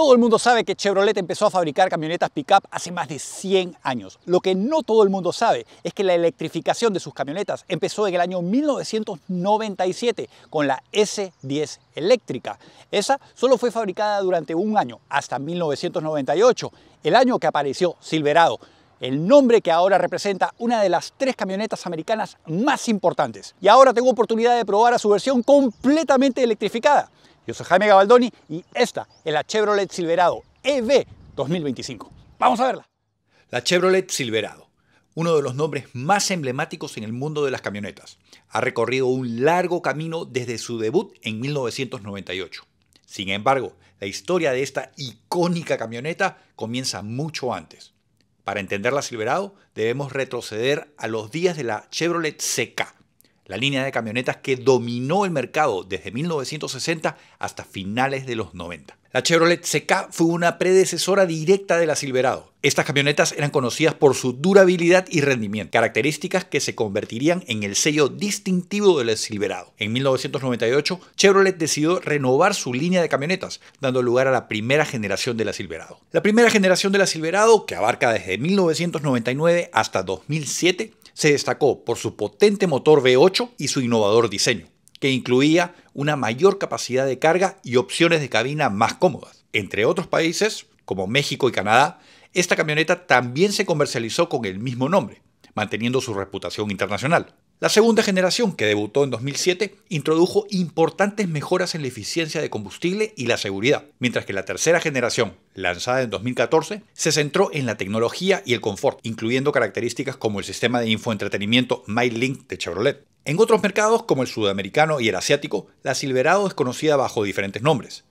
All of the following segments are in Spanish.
Todo el mundo sabe que Chevrolet empezó a fabricar camionetas pick-up hace más de 100 años. Lo que no todo el mundo sabe es que la electrificación de sus camionetas empezó en el año 1997 con la S10 eléctrica. Esa solo fue fabricada durante un año, hasta 1998, el año que apareció Silverado, el nombre que ahora representa una de las 3 camionetas americanas más importantes. Y ahora tengo oportunidad de probar a su versión completamente electrificada. Yo soy Jaime Gabaldoni y esta es la Chevrolet Silverado EV 2025. Vamos a verla. La Chevrolet Silverado, uno de los nombres más emblemáticos en el mundo de las camionetas, ha recorrido un largo camino desde su debut en 1998. Sin embargo, la historia de esta icónica camioneta comienza mucho antes. Para entender la Silverado, debemos retroceder a los días de la Chevrolet CK, la línea de camionetas que dominó el mercado desde 1960 hasta finales de los 90. La Chevrolet CK fue una predecesora directa de la Silverado. Estas camionetas eran conocidas por su durabilidad y rendimiento, características que se convertirían en el sello distintivo de la Silverado. En 1998, Chevrolet decidió renovar su línea de camionetas, dando lugar a la primera generación de la Silverado. La primera generación de la Silverado, que abarca desde 1999 hasta 2007, se destacó por su potente motor V8 y su innovador diseño, que incluía una mayor capacidad de carga y opciones de cabina más cómodas. Entre otros países, como México y Canadá, esta camioneta también se comercializó con el mismo nombre, manteniendo su reputación internacional. La segunda generación, que debutó en 2007, introdujo importantes mejoras en la eficiencia de combustible y la seguridad, mientras que la tercera generación, lanzada en 2014, se centró en la tecnología y el confort, incluyendo características como el sistema de infoentretenimiento MyLink de Chevrolet. En otros mercados, como el sudamericano y el asiático, la Silverado es conocida bajo diferentes nombres.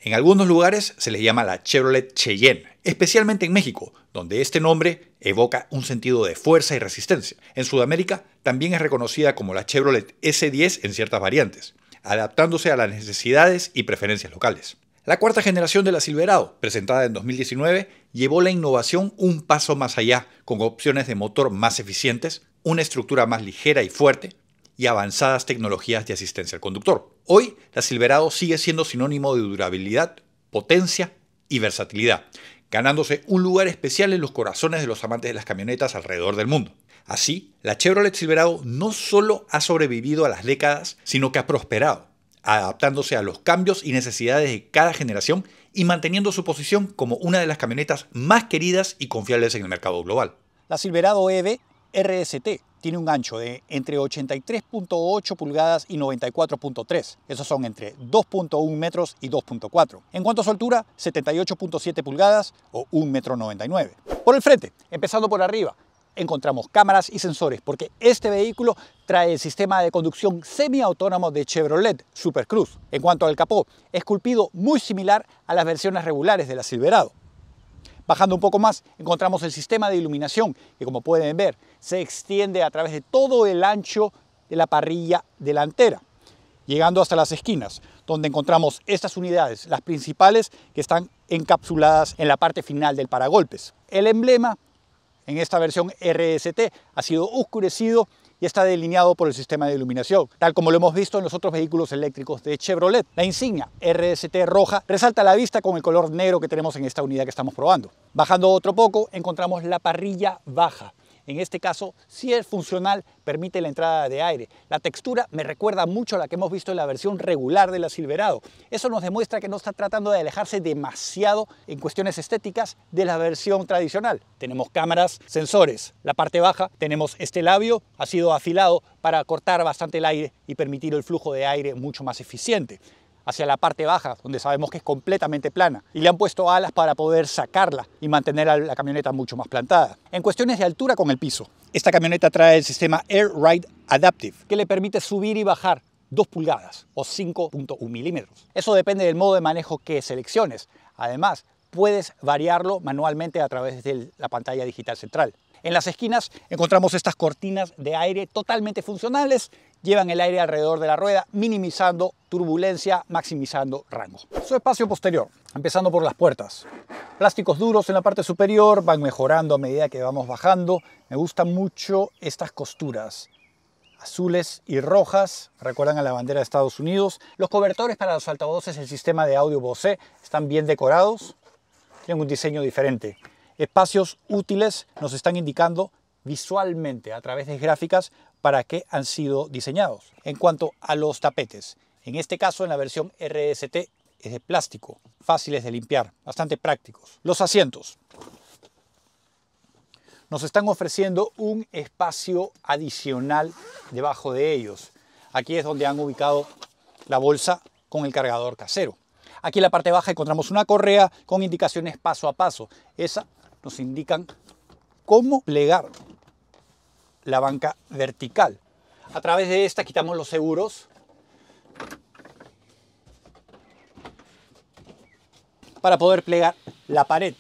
En algunos lugares se les llama la Chevrolet Cheyenne, especialmente en México, donde este nombre evoca un sentido de fuerza y resistencia. En Sudamérica también es reconocida como la Chevrolet S10 en ciertas variantes, adaptándose a las necesidades y preferencias locales. La cuarta generación de la Silverado, presentada en 2019, llevó la innovación un paso más allá, con opciones de motor más eficientes, una estructura más ligera y fuerte, y avanzadas tecnologías de asistencia al conductor. Hoy, la Silverado sigue siendo sinónimo de durabilidad, potencia y versatilidad, ganándose un lugar especial en los corazones de los amantes de las camionetas alrededor del mundo. Así, la Chevrolet Silverado no solo ha sobrevivido a las décadas, sino que ha prosperado, adaptándose a los cambios y necesidades de cada generación y manteniendo su posición como una de las camionetas más queridas y confiables en el mercado global. La Silverado EV RST tiene un ancho de entre 83.8 pulgadas y 94.3. Esos son entre 2.1 metros y 2.4. En cuanto a su altura, 78.7 pulgadas o 1,99 metros. Por el frente, empezando por arriba, encontramos cámaras y sensores porque este vehículo trae el sistema de conducción semiautónomo de Chevrolet Super Cruise. En cuanto al capó, esculpido muy similar a las versiones regulares de la Silverado. Bajando un poco más, encontramos el sistema de iluminación que, como pueden ver, se extiende a través de todo el ancho de la parrilla delantera, llegando hasta las esquinas, donde encontramos estas unidades, las principales, que están encapsuladas en la parte final del paragolpes. El emblema en esta versión RST ha sido oscurecido y está delineado por el sistema de iluminación, tal como lo hemos visto en los otros vehículos eléctricos de Chevrolet. La insignia RST roja resalta la vista con el color negro que tenemos en esta unidad que estamos probando. Bajando otro poco, encontramos la parrilla baja. En este caso, si es funcional, permite la entrada de aire. La textura me recuerda mucho a la que hemos visto en la versión regular de la Silverado. Eso nos demuestra que no está tratando de alejarse demasiado en cuestiones estéticas de la versión tradicional. Tenemos cámaras, sensores. La parte baja tenemos este labio, ha sido afilado para cortar bastante el aire y permitir el flujo de aire mucho más eficiente. Hacia la parte baja, donde sabemos que es completamente plana, y le han puesto alas para poder sacarla y mantener a la camioneta mucho más plantada. En cuestiones de altura con el piso, esta camioneta trae el sistema Air Ride Adaptive, que le permite subir y bajar 2 pulgadas o 5.1 milímetros. Eso depende del modo de manejo que selecciones. Además, puedes variarlo manualmente a través de la pantalla digital central. En las esquinas encontramos estas cortinas de aire totalmente funcionales. Llevan el aire alrededor de la rueda, minimizando turbulencia, maximizando rango. Su espacio posterior, empezando por las puertas. Plásticos duros en la parte superior, van mejorando a medida que vamos bajando. Me gustan mucho estas costuras. azules y rojas, recuerdan a la bandera de Estados Unidos. Los cobertores para los altavoces, el sistema de audio Bose, están bien decorados, tienen un diseño diferente. Espacios útiles nos están indicando visualmente a través de gráficas para qué han sido diseñados. En cuanto a los tapetes, en este caso en la versión RST es de plástico, fáciles de limpiar, bastante prácticos. Los asientos nos están ofreciendo un espacio adicional debajo de ellos. Aquí es donde han ubicado la bolsa con el cargador casero. Aquí en la parte baja encontramos una correa con indicaciones paso a paso. Esa nos indican cómo plegar la banca vertical. A través de esta quitamos los seguros para poder plegar la pared,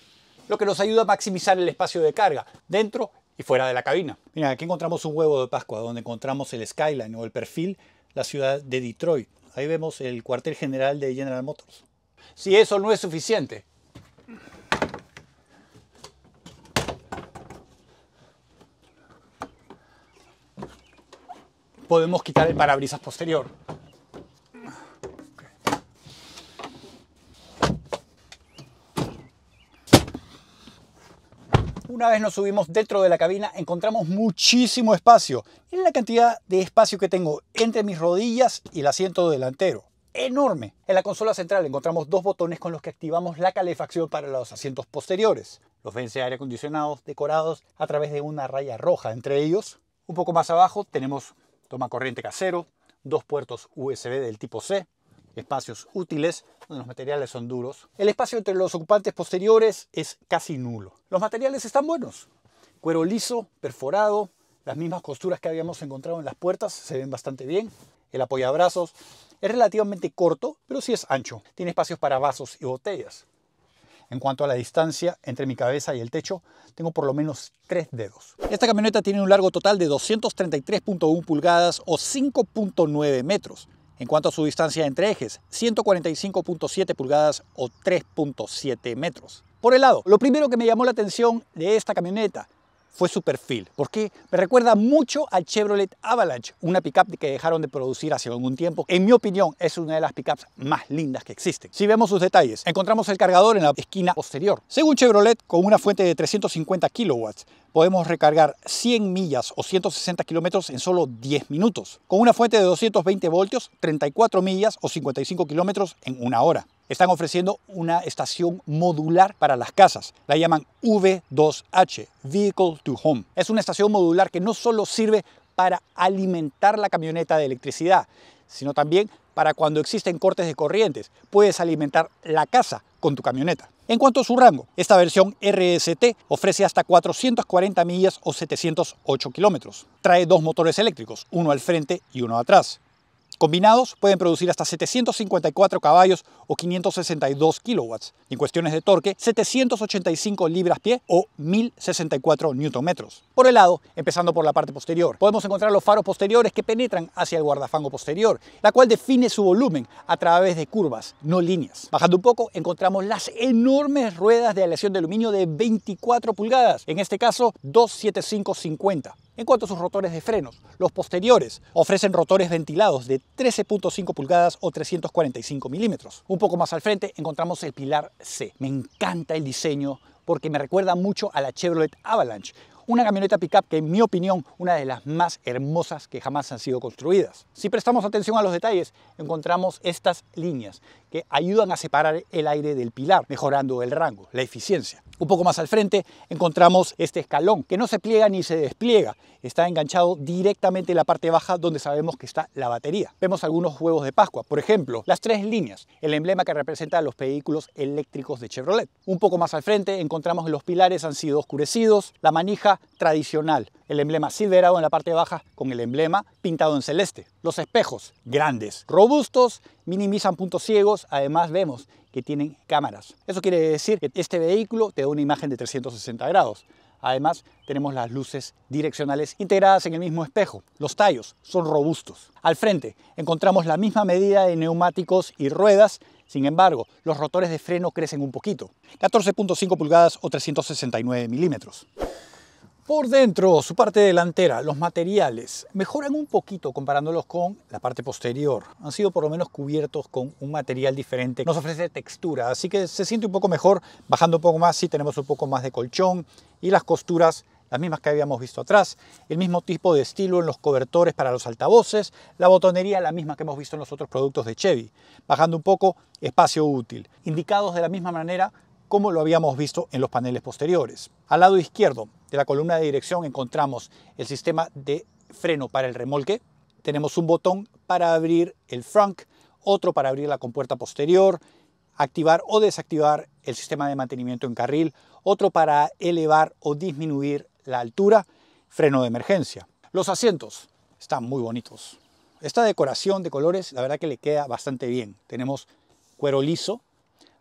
lo que nos ayuda a maximizar el espacio de carga dentro y fuera de la cabina. Mira, aquí encontramos un huevo de Pascua donde encontramos el skyline o el perfil, la ciudad de Detroit. Ahí vemos el cuartel general de General Motors. Si eso no es suficiente, podemos quitar el parabrisas posterior. Una vez nos subimos dentro de la cabina, encontramos muchísimo espacio. Miren la cantidad de espacio que tengo entre mis rodillas y el asiento delantero. ¡Enorme! En la consola central encontramos dos botones con los que activamos la calefacción para los asientos posteriores. Los vents de aire acondicionados decorados a través de una raya roja entre ellos. Un poco más abajo tenemos toma corriente casero, dos puertos USB del tipo C, espacios útiles, donde los materiales son duros. El espacio entre los ocupantes posteriores es casi nulo. Los materiales están buenos. Cuero liso, perforado, las mismas costuras que habíamos encontrado en las puertas se ven bastante bien. El apoyabrazos es relativamente corto, pero sí es ancho. Tiene espacios para vasos y botellas. En cuanto a la distancia entre mi cabeza y el techo, tengo por lo menos 3 dedos. Esta camioneta tiene un largo total de 233.1 pulgadas o 5.9 metros. En cuanto a su distancia entre ejes, 145.7 pulgadas o 3.7 metros. Por el lado, lo primero que me llamó la atención de esta camioneta fue su perfil, porque me recuerda mucho al Chevrolet Avalanche, una pickup que dejaron de producir hace algún tiempo. En mi opinión, es una de las pickups más lindas que existen. Si vemos sus detalles, encontramos el cargador en la esquina posterior. Según Chevrolet, con una fuente de 350 kilowatts, podemos recargar 100 millas o 160 kilómetros en solo 10 minutos. Con una fuente de 220 voltios, 34 millas o 55 kilómetros en 1 hora. Están ofreciendo una estación modular para las casas. La llaman V2H, Vehicle to Home. Es una estación modular que no solo sirve para alimentar la camioneta de electricidad, sino también para cuando existen cortes de corrientes. Puedes alimentar la casa con tu camioneta. En cuanto a su rango, esta versión RST ofrece hasta 440 millas o 708 kilómetros. Trae dos motores eléctricos, uno al frente y uno atrás. Combinados pueden producir hasta 754 caballos o 562 kilowatts. En cuestiones de torque, 785 libras-pie o 1064 newton-metros. Por el lado, empezando por la parte posterior, podemos encontrar los faros posteriores que penetran hacia el guardafango posterior, la cual define su volumen a través de curvas, no líneas. Bajando un poco, encontramos las enormes ruedas de aleación de aluminio de 24 pulgadas, en este caso 275/50. En cuanto a sus rotores de frenos, los posteriores ofrecen rotores ventilados de 13.5 pulgadas o 345 milímetros. Un poco más al frente encontramos el pilar C. Me encanta el diseño porque me recuerda mucho a la Chevrolet Avalanche, una camioneta pickup que en mi opinión una de las más hermosas que jamás han sido construidas. Si prestamos atención a los detalles, encontramos estas líneas que ayudan a separar el aire del pilar, mejorando el rango, la eficiencia. Un poco más al frente encontramos este escalón que no se pliega ni se despliega. Está enganchado directamente en la parte baja donde sabemos que está la batería. Vemos algunos huevos de Pascua, por ejemplo, las 3 líneas, el emblema que representa a los vehículos eléctricos de Chevrolet. Un poco más al frente encontramos que los pilares han sido oscurecidos, la manija tradicional, el emblema silverado en la parte baja con el emblema pintado en celeste. Los espejos, grandes, robustos, minimizan puntos ciegos, además vemos que tienen cámaras. Eso quiere decir que este vehículo te da una imagen de 360 grados. Además, tenemos las luces direccionales integradas en el mismo espejo. Los tallos son robustos. Al frente encontramos la misma medida de neumáticos y ruedas. Sin embargo, los rotores de freno crecen un poquito. 14.5 pulgadas o 369 milímetros. Por dentro, su parte delantera, los materiales mejoran un poquito comparándolos con la parte posterior. Han sido por lo menos cubiertos con un material diferente. Nos ofrece textura, así que se siente un poco mejor. Bajando un poco más, sí tenemos un poco más de colchón y las costuras, las mismas que habíamos visto atrás. El mismo tipo de estilo en los cobertores para los altavoces. La botonería, la misma que hemos visto en los otros productos de Chevy. Bajando un poco, espacio útil. Indicados de la misma manera como lo habíamos visto en los paneles posteriores. Al lado izquierdo de la columna de dirección encontramos el sistema de freno para el remolque. Tenemos un botón para abrir el frunk, otro para abrir la compuerta posterior, activar o desactivar el sistema de mantenimiento en carril, otro para elevar o disminuir la altura, freno de emergencia. Los asientos están muy bonitos. Esta decoración de colores, la verdad que le queda bastante bien. Tenemos cuero liso,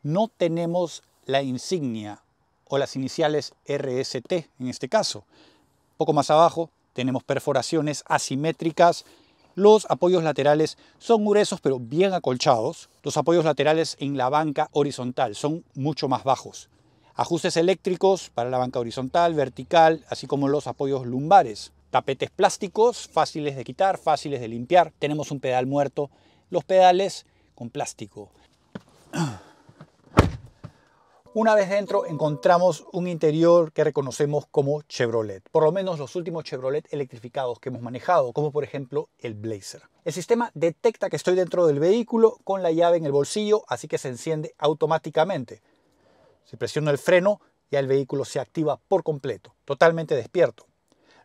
no tenemos la insignia o las iniciales RST en este caso. Un poco más abajo tenemos perforaciones asimétricas. Los apoyos laterales son gruesos pero bien acolchados. Los apoyos laterales en la banca horizontal son mucho más bajos. Ajustes eléctricos para la banca horizontal, vertical, así como los apoyos lumbares. Tapetes plásticos, fáciles de quitar, fáciles de limpiar. Tenemos un pedal muerto. Los pedales con plástico. Una vez dentro encontramos un interior que reconocemos como Chevrolet, por lo menos los últimos Chevrolet electrificados que hemos manejado, como por ejemplo el Blazer. El sistema detecta que estoy dentro del vehículo con la llave en el bolsillo, así que se enciende automáticamente. Si presiono el freno, ya el vehículo se activa por completo, totalmente despierto.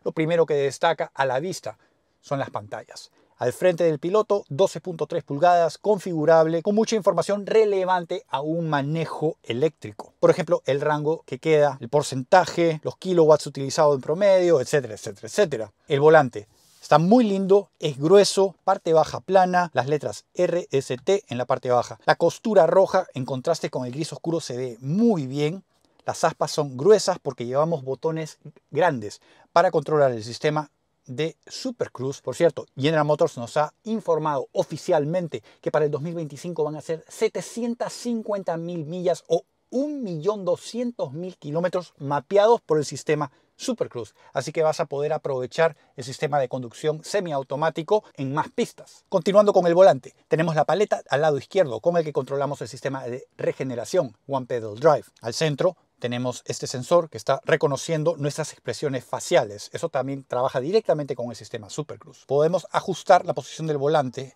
Lo primero que destaca a la vista son las pantallas. Al frente del piloto, 12.3 pulgadas, configurable, con mucha información relevante a un manejo eléctrico. Por ejemplo, el rango que queda, el porcentaje, los kilowatts utilizados en promedio, etcétera, etcétera, etcétera. El volante está muy lindo, es grueso, parte baja plana, las letras RST en la parte baja. La costura roja en contraste con el gris oscuro se ve muy bien. Las aspas son gruesas porque llevamos botones grandes para controlar el sistema de Super Cruise. Por cierto, General Motors nos ha informado oficialmente que para el 2025 van a ser 750.000 millas o 1.200.000 kilómetros mapeados por el sistema Super Cruise. Así que vas a poder aprovechar el sistema de conducción semiautomático en más pistas. Continuando con el volante, tenemos la paleta al lado izquierdo con el que controlamos el sistema de regeneración One Pedal Drive. Al centro tenemos este sensor que está reconociendo nuestras expresiones faciales. Eso también trabaja directamente con el sistema Super Cruise. Podemos ajustar la posición del volante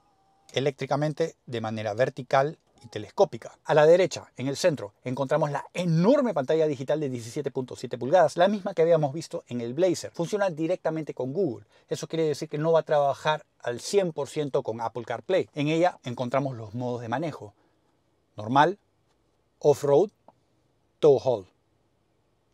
eléctricamente de manera vertical y telescópica. A la derecha, en el centro, encontramos la enorme pantalla digital de 17.7 pulgadas, la misma que habíamos visto en el Blazer. Funciona directamente con Google. Eso quiere decir que no va a trabajar al 100% con Apple CarPlay. En ella encontramos los modos de manejo: normal, off-road, tow haul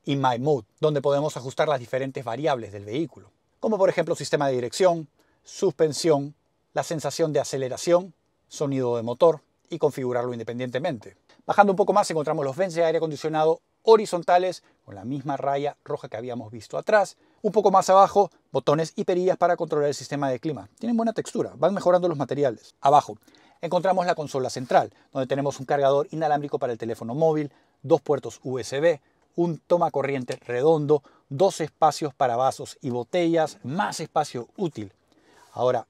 y My Mode, donde podemos ajustar las diferentes variables del vehículo, como por ejemplo sistema de dirección, suspensión, la sensación de aceleración, sonido de motor y configurarlo independientemente. Bajando un poco más encontramos los vents de aire acondicionado horizontales con la misma raya roja que habíamos visto atrás. Un poco más abajo, botones y perillas para controlar el sistema de clima. Tienen buena textura, van mejorando los materiales. Abajo encontramos la consola central, donde tenemos un cargador inalámbrico para el teléfono móvil, 2 puertos USB, un toma corriente redondo, 2 espacios para vasos y botellas, más espacio útil. Ahora,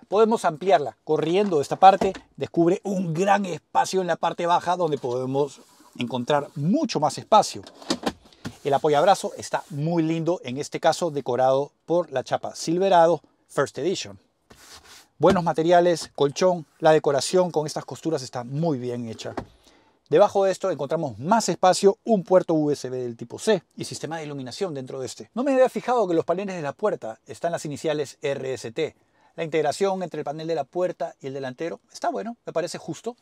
podemos ampliarla. Corriendo esta parte, descubre un gran espacio en la parte baja donde podemos encontrar mucho más espacio. El apoyabrazo está muy lindo, en este caso decorado por la chapa Silverado First Edition. Buenos materiales, colchón, la decoración con estas costuras está muy bien hecha. Debajo de esto encontramos más espacio, un puerto USB del tipo C y sistema de iluminación dentro de este. No me había fijado que los paneles de la puerta están las iniciales RST. La integración entre el panel de la puerta y el delantero está bueno, me parece justo.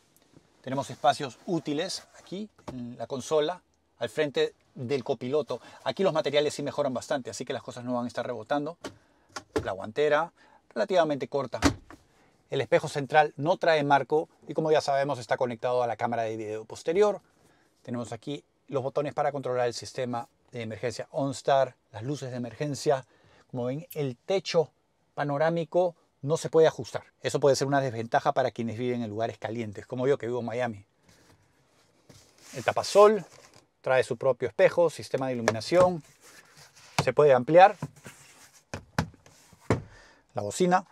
Tenemos espacios útiles aquí en la consola, al frente del copiloto. Aquí los materiales sí mejoran bastante, así que las cosas no van a estar rebotando. La guantera relativamente corta. El espejo central no trae marco y, como ya sabemos, está conectado a la cámara de video posterior. Tenemos aquí los botones para controlar el sistema de emergencia OnStar, las luces de emergencia. Como ven, el techo panorámico no se puede ajustar. Eso puede ser una desventaja para quienes viven en lugares calientes, como yo que vivo en Miami. El tapasol trae su propio espejo, sistema de iluminación, Se puede ampliar la bocina.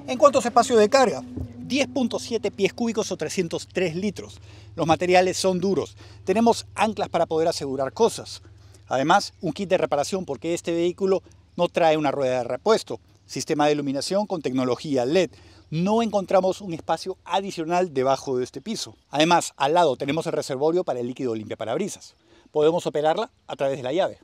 En cuanto a su espacio de carga, 10.7 pies cúbicos o 303 litros. Los materiales son duros. Tenemos anclas para poder asegurar cosas. Además, un kit de reparación porque este vehículo no trae una rueda de repuesto. Sistema de iluminación con tecnología LED. No encontramos un espacio adicional debajo de este piso. Además, al lado tenemos el reservorio para el líquido limpiaparabrisas. Podemos operarla a través de la llave.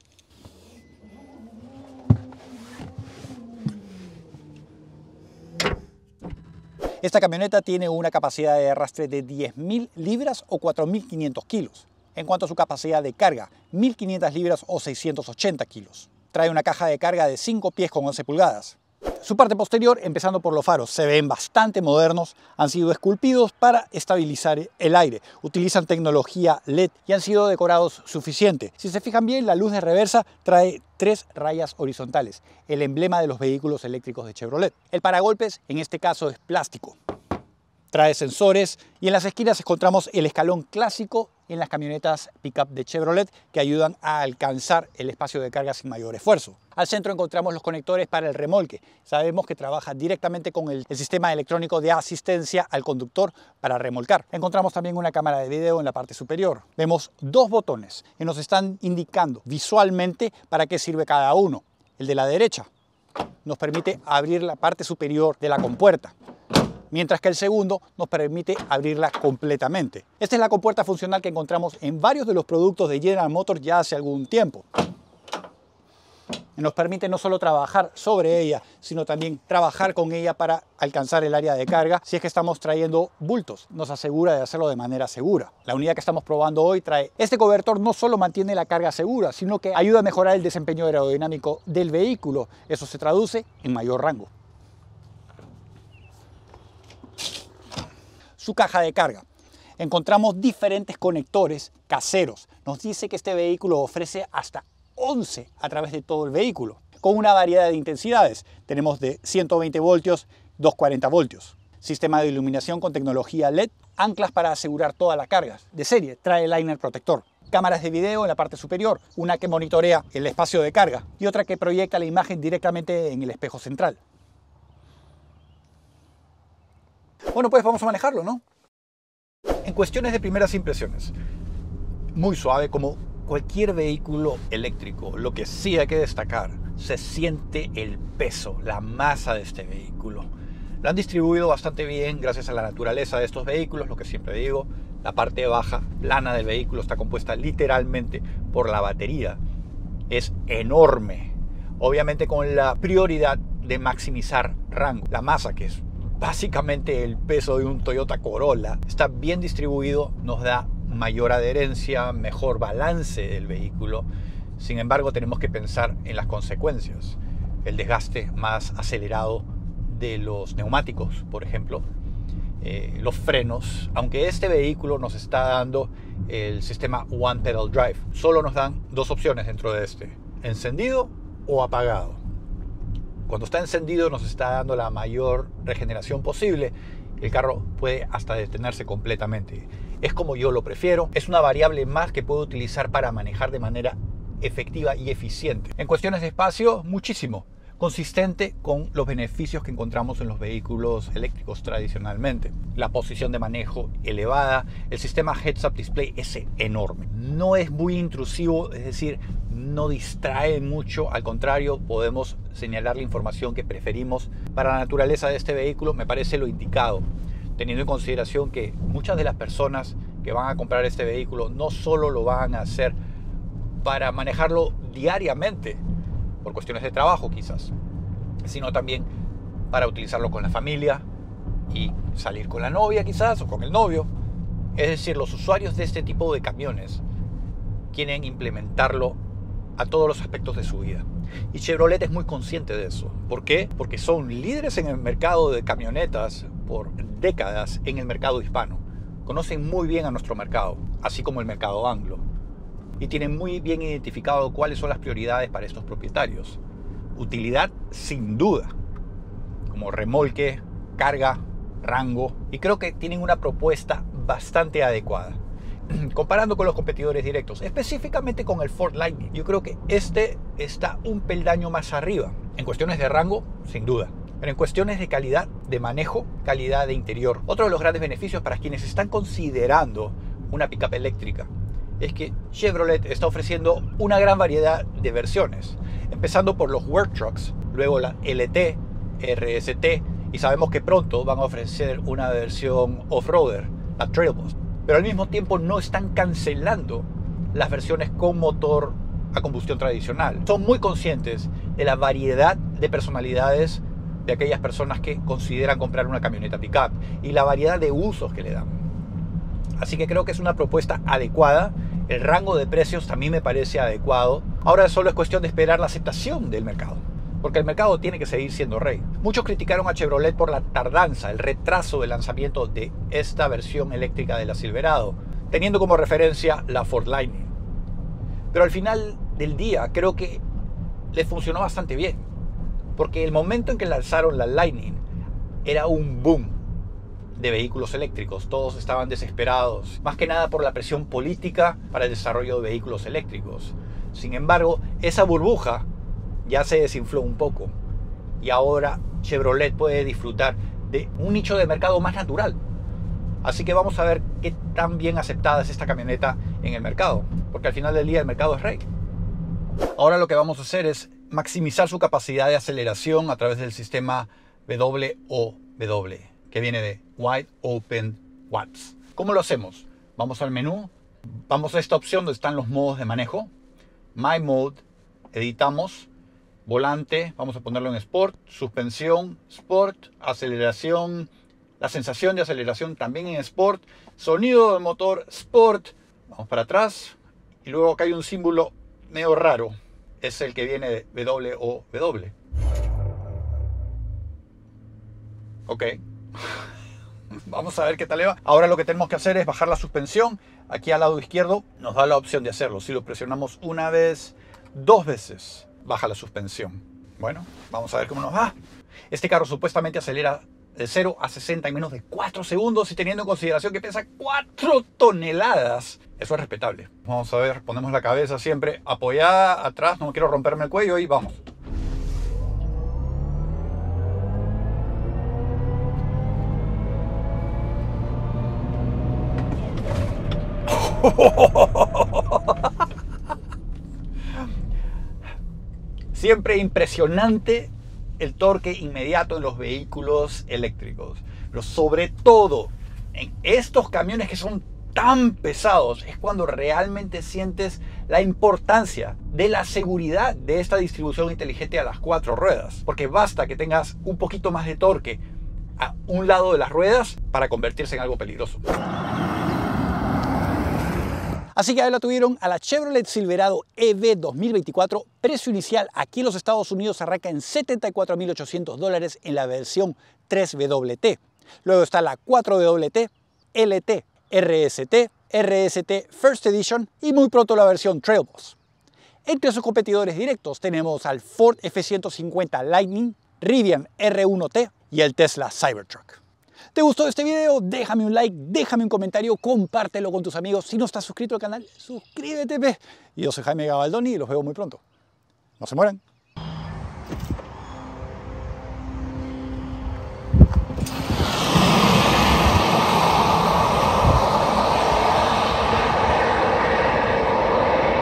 Esta camioneta tiene una capacidad de arrastre de 10.000 libras o 4.500 kilos. En cuanto a su capacidad de carga, 1.500 libras o 680 kilos. Trae una caja de carga de 5 pies con 11 pulgadas. Su parte posterior, empezando por los faros, se ven bastante modernos, han sido esculpidos para estabilizar el aire, utilizan tecnología LED y han sido decorados suficiente. Si se fijan bien, la luz de reversa trae 3 rayas horizontales, el emblema de los vehículos eléctricos de Chevrolet. El paragolpes, en este caso, es plástico. Trae sensores y en las esquinas encontramos el escalón clásico en las camionetas pickup de Chevrolet que ayudan a alcanzar el espacio de carga sin mayor esfuerzo. Al centro encontramos los conectores para el remolque. Sabemos que trabaja directamente con el sistema electrónico de asistencia al conductor para remolcar. Encontramos también una cámara de video en la parte superior. Vemos 2 botones que nos están indicando visualmente para qué sirve cada uno. El de la derecha nos permite abrir la parte superior de la compuerta, mientras que el segundo nos permite abrirla completamente. Esta es la compuerta funcional que encontramos en varios de los productos de General Motors ya hace algún tiempo. Nos permite no solo trabajar sobre ella, sino también trabajar con ella para alcanzar el área de carga si es que estamos trayendo bultos. Nos asegura de hacerlo de manera segura. La unidad que estamos probando hoy trae este cobertor, no solo mantiene la carga segura, sino que ayuda a mejorar el desempeño aerodinámico del vehículo. Eso se traduce en mayor rango. Su caja de carga. Encontramos diferentes conectores caseros. Nos dice que este vehículo ofrece hasta 11 a través de todo el vehículo, con una variedad de intensidades. Tenemos de 120 voltios, 240 voltios. Sistema de iluminación con tecnología LED, anclas para asegurar toda la carga. De serie, trae liner protector. Cámaras de video en la parte superior, una que monitorea el espacio de carga y otra que proyecta la imagen directamente en el espejo central. Bueno, pues vamos a manejarlo, ¿no? En cuestiones de primeras impresiones, muy suave como cualquier vehículo eléctrico. Lo que sí hay que destacar, se siente el peso, la masa de este vehículo. Lo han distribuido bastante bien gracias a la naturaleza de estos vehículos, lo que siempre digo. La parte baja, plana del vehículo está compuesta literalmente por la batería. Es enorme, obviamente con la prioridad de maximizar rango. La masa, que es básicamente el peso de un Toyota Corolla, está bien distribuido, nos da mayor adherencia, mejor balance del vehículo. Sin embargo, tenemos que pensar en las consecuencias. El desgaste más acelerado de los neumáticos, por ejemplo, los frenos. Aunque este vehículo nos está dando el sistema One Pedal Drive, solo nos dan 2 opciones dentro de este: encendido o apagado. Cuando está encendido nos está dando la mayor regeneración posible. El carro puede hasta detenerse completamente. Es como yo lo prefiero. Es una variable más que puedo utilizar para manejar de manera efectiva y eficiente. En cuestiones de espacio, muchísimo. Consistente con los beneficios que encontramos en los vehículos eléctricos tradicionalmente. La posición de manejo elevada, el sistema Heads-Up Display es enorme. No es muy intrusivo, es decir, no distrae mucho. Al contrario, podemos señalar la información que preferimos. Para la naturaleza de este vehículo me parece lo indicado, teniendo en consideración que muchas de las personas que van a comprar este vehículo no solo lo van a hacer para manejarlo diariamente, por cuestiones de trabajo quizás, sino también para utilizarlo con la familia y salir con la novia quizás o con el novio. Es decir, los usuarios de este tipo de camiones quieren implementarlo a todos los aspectos de su vida. Y Chevrolet es muy consciente de eso. ¿Por qué? Porque son líderes en el mercado de camionetas por décadas en el mercado hispano. Conocen muy bien a nuestro mercado, así como el mercado anglo. Y tienen muy bien identificado cuáles son las prioridades para estos propietarios. Utilidad, sin duda, como remolque, carga, rango. Y creo que tienen una propuesta bastante adecuada. comparando con los competidores directos, específicamente con el Ford Lightning, yo creo que este está un peldaño más arriba. En cuestiones de rango, sin duda. Pero en cuestiones de calidad de manejo, calidad de interior. Otro de los grandes beneficios para quienes están considerando una pickup eléctrica es que Chevrolet está ofreciendo una gran variedad de versiones. Empezando por los Work Trucks, luego la LT, RST, y sabemos que pronto van a ofrecer una versión off-roader, la Trailbus. Pero al mismo tiempo no están cancelando las versiones con motor a combustión tradicional. Son muy conscientes de la variedad de personalidades de aquellas personas que consideran comprar una camioneta pickup y la variedad de usos que le dan. Así que creo que es una propuesta adecuada. El rango de precios también me parece adecuado. Ahora solo es cuestión de esperar la aceptación del mercado, porque el mercado tiene que seguir siendo rey. Muchos criticaron a Chevrolet por la tardanza, el retraso del lanzamiento de esta versión eléctrica de la Silverado, teniendo como referencia la Ford Lightning. Pero al final del día creo que les funcionó bastante bien, porque el momento en que lanzaron la Lightning era un boom de vehículos eléctricos. Todos estaban desesperados, más que nada por la presión política para el desarrollo de vehículos eléctricos. Sin embargo, esa burbuja ya se desinfló un poco y ahora Chevrolet puede disfrutar de un nicho de mercado más natural. Así que vamos a ver qué tan bien aceptada es esta camioneta en el mercado, porque al final del día el mercado es rey. Ahora lo que vamos a hacer es maximizar su capacidad de aceleración a través del sistema WOW, que viene de Wide Open Watts. ¿Cómo lo hacemos? Vamos al menú, vamos a esta opción donde están los modos de manejo, My Mode, editamos, volante, vamos a ponerlo en Sport, suspensión, Sport, aceleración, la sensación de aceleración también en Sport, sonido del motor, Sport, vamos para atrás y luego acá hay un símbolo medio raro, es el que viene de WOW. Ok. Vamos a ver qué tal le va. Ahora lo que tenemos que hacer es bajar la suspensión. Aquí al lado izquierdo nos da la opción de hacerlo. Si lo presionamos una vez, dos veces, baja la suspensión. Bueno, vamos a ver cómo nos va. Este carro supuestamente acelera de 0 a 60 en menos de 4 segundos y teniendo en consideración que pesa 4 toneladas. Eso es respetable. Vamos a ver, ponemos la cabeza siempre apoyada atrás. No quiero romperme el cuello y vamos. Siempre impresionante el torque inmediato en los vehículos eléctricos, pero sobre todo en estos camiones que son tan pesados es cuando realmente sientes la importancia de la seguridad de esta distribución inteligente a las 4 ruedas, porque basta que tengas un poquito más de torque a un lado de las ruedas para convertirse en algo peligroso. Así que ahí la tuvieron a la Chevrolet Silverado EV 2024. Precio inicial aquí en los Estados Unidos arranca en $74,800 en la versión 3WT. Luego está la 4WT, LT, RST, RST First Edition y muy pronto la versión Trailbus. Entre sus competidores directos tenemos al Ford F-150 Lightning, Rivian R1T y el Tesla Cybertruck. ¿Te gustó este video? Déjame un like, déjame un comentario, compártelo con tus amigos. Si no estás suscrito al canal, suscríbete. Y yo soy Jaime Gabaldoni y los veo muy pronto. No se mueran.